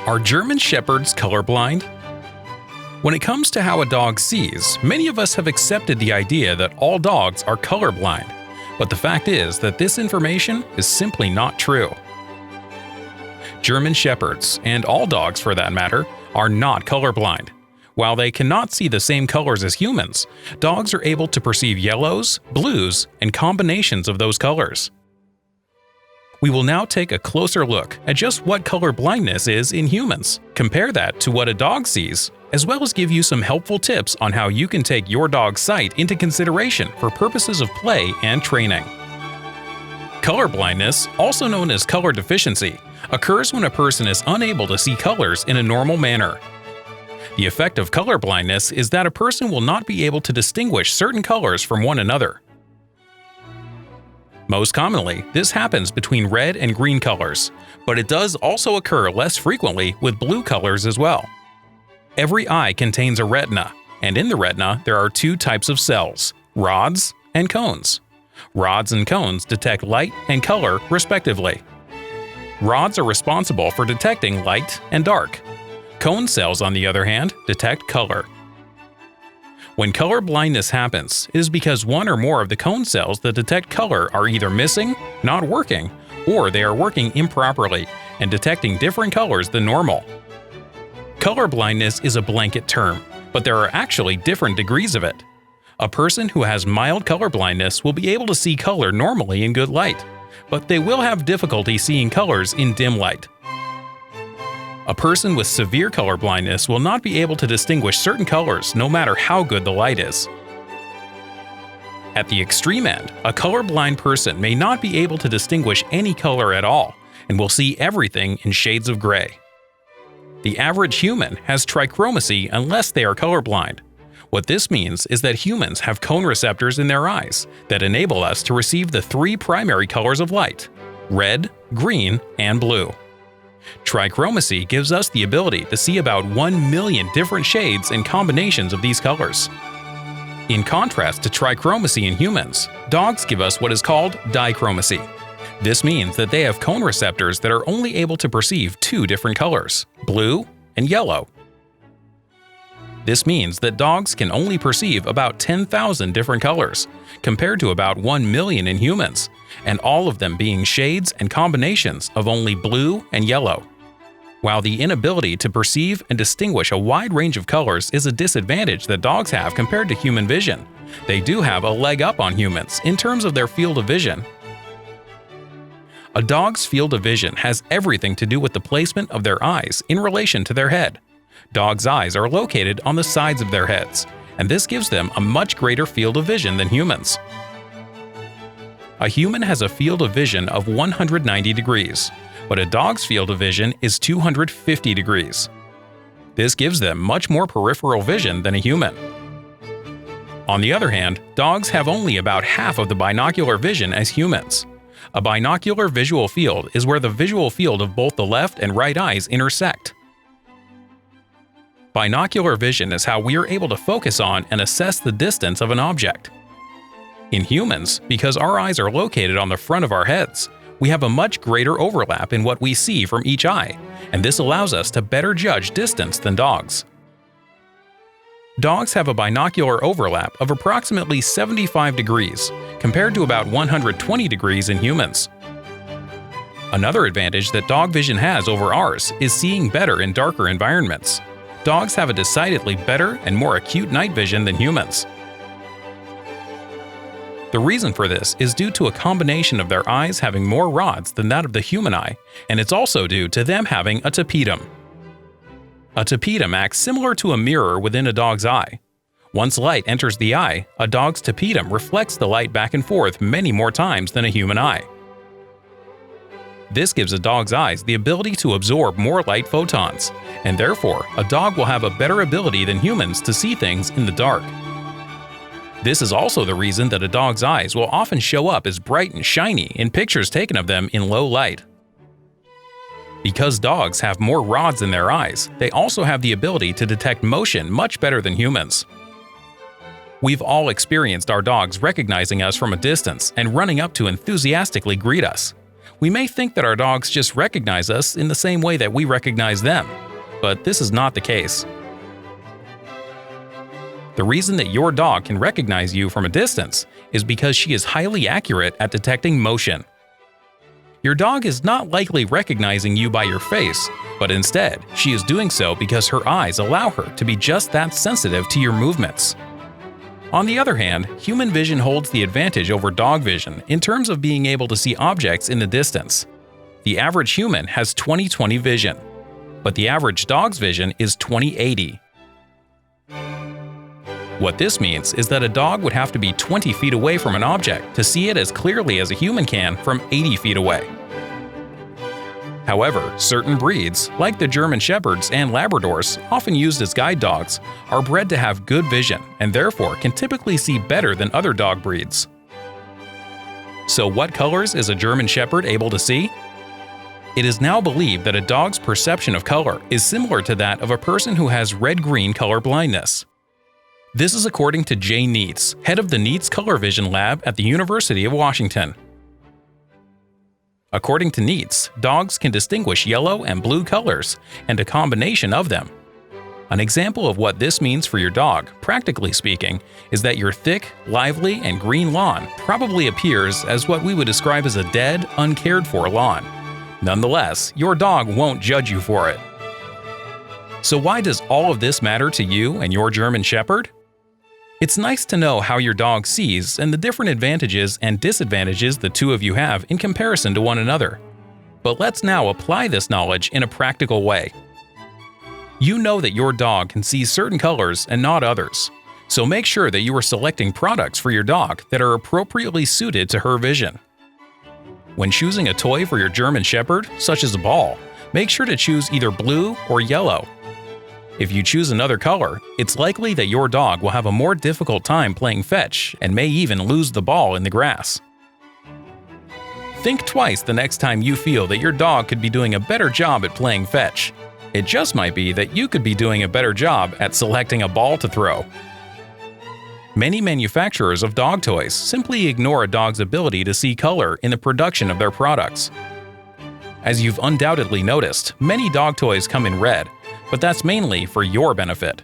Are German Shepherds colorblind? When it comes to how a dog sees, many of us have accepted the idea that all dogs are colorblind. But the fact is that this information is simply not true. German Shepherds, and all dogs for that matter, are not colorblind. While they cannot see the same colors as humans, dogs are able to perceive yellows, blues, and combinations of those colors. We will now take a closer look at just what color blindness is in humans, compare that to what a dog sees, as well as give you some helpful tips on how you can take your dog's sight into consideration for purposes of play and training. Color blindness, also known as color deficiency, occurs when a person is unable to see colors in a normal manner. The effect of color blindness is that a person will not be able to distinguish certain colors from one another. Most commonly, this happens between red and green colors, but it does also occur less frequently with blue colors as well. Every eye contains a retina, and in the retina there are two types of cells, rods and cones. Rods and cones detect light and color respectively. Rods are responsible for detecting light and dark. Cone cells, on the other hand, detect color. When color blindness happens, it is because one or more of the cone cells that detect color are either missing, not working, or they are working improperly and detecting different colors than normal. Color blindness is a blanket term, but there are actually different degrees of it. A person who has mild color blindness will be able to see color normally in good light, but they will have difficulty seeing colors in dim light. A person with severe color blindness will not be able to distinguish certain colors no matter how good the light is. At the extreme end, a colorblind person may not be able to distinguish any color at all and will see everything in shades of gray. The average human has trichromacy unless they are colorblind. What this means is that humans have cone receptors in their eyes that enable us to receive the three primary colors of light: red, green, and blue. Trichromacy gives us the ability to see about 1 million different shades and combinations of these colors. In contrast to trichromacy in humans, dogs give us what is called dichromacy. This means that they have cone receptors that are only able to perceive two different colors, blue and yellow. This means that dogs can only perceive about 10,000 different colors, compared to about 1 million in humans, and all of them being shades and combinations of only blue and yellow. While the inability to perceive and distinguish a wide range of colors is a disadvantage that dogs have compared to human vision, they do have a leg up on humans in terms of their field of vision. A dog's field of vision has everything to do with the placement of their eyes in relation to their head. Dogs' eyes are located on the sides of their heads, and this gives them a much greater field of vision than humans. A human has a field of vision of 190 degrees, but a dog's field of vision is 250 degrees. This gives them much more peripheral vision than a human. On the other hand, dogs have only about half of the binocular vision as humans. A binocular visual field is where the visual field of both the left and right eyes intersect. Binocular vision is how we are able to focus on and assess the distance of an object. In humans, because our eyes are located on the front of our heads, we have a much greater overlap in what we see from each eye, and this allows us to better judge distance than dogs. Dogs have a binocular overlap of approximately 75 degrees, compared to about 120 degrees in humans. Another advantage that dog vision has over ours is seeing better in darker environments. Dogs have a decidedly better and more acute night vision than humans. The reason for this is due to a combination of their eyes having more rods than that of the human eye, and it's also due to them having a tapetum. A tapetum acts similar to a mirror within a dog's eye. Once light enters the eye, a dog's tapetum reflects the light back and forth many more times than a human eye. This gives a dog's eyes the ability to absorb more light photons, and therefore a dog will have a better ability than humans to see things in the dark. This is also the reason that a dog's eyes will often show up as bright and shiny in pictures taken of them in low light. Because dogs have more rods in their eyes, they also have the ability to detect motion much better than humans. We've all experienced our dogs recognizing us from a distance and running up to enthusiastically greet us. We may think that our dogs just recognize us in the same way that we recognize them, but this is not the case. The reason that your dog can recognize you from a distance is because she is highly accurate at detecting motion. Your dog is not likely recognizing you by your face, but instead, she is doing so because her eyes allow her to be just that sensitive to your movements. On the other hand, human vision holds the advantage over dog vision in terms of being able to see objects in the distance. The average human has 20/20 vision, but the average dog's vision is 20/80. What this means is that a dog would have to be 20 feet away from an object to see it as clearly as a human can from 80 feet away. However, certain breeds, like the German Shepherds and Labradors, often used as guide dogs, are bred to have good vision and therefore can typically see better than other dog breeds. So what colors is a German Shepherd able to see? It is now believed that a dog's perception of color is similar to that of a person who has red-green color blindness. This is according to Jay Neitz, head of the Neitz Color Vision Lab at the University of Washington. According to Neitz, dogs can distinguish yellow and blue colors, and a combination of them. An example of what this means for your dog, practically speaking, is that your thick, lively, and green lawn probably appears as what we would describe as a dead, uncared-for lawn. Nonetheless, your dog won't judge you for it. So why does all of this matter to you and your German Shepherd? It's nice to know how your dog sees and the different advantages and disadvantages the two of you have in comparison to one another. But let's now apply this knowledge in a practical way. You know that your dog can see certain colors and not others, so make sure that you are selecting products for your dog that are appropriately suited to her vision. When choosing a toy for your German Shepherd, such as a ball, make sure to choose either blue or yellow. If you choose another color, it's likely that your dog will have a more difficult time playing fetch and may even lose the ball in the grass. Think twice the next time you feel that your dog could be doing a better job at playing fetch. It just might be that you could be doing a better job at selecting a ball to throw. Many manufacturers of dog toys simply ignore a dog's ability to see color in the production of their products. As you've undoubtedly noticed, many dog toys come in red, but that's mainly for your benefit.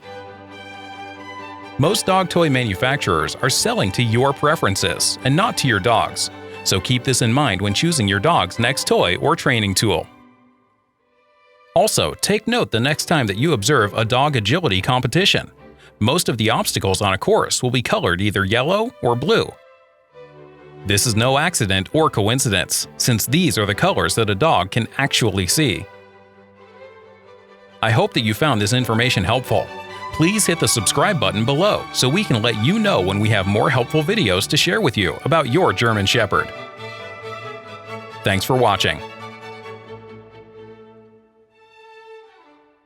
Most dog toy manufacturers are selling to your preferences and not to your dog's, so keep this in mind when choosing your dog's next toy or training tool. Also, take note the next time that you observe a dog agility competition. Most of the obstacles on a course will be colored either yellow or blue. This is no accident or coincidence, since these are the colors that a dog can actually see. I hope that you found this information helpful. Please hit the subscribe button below so we can let you know when we have more helpful videos to share with you about your German Shepherd. Thanks for watching.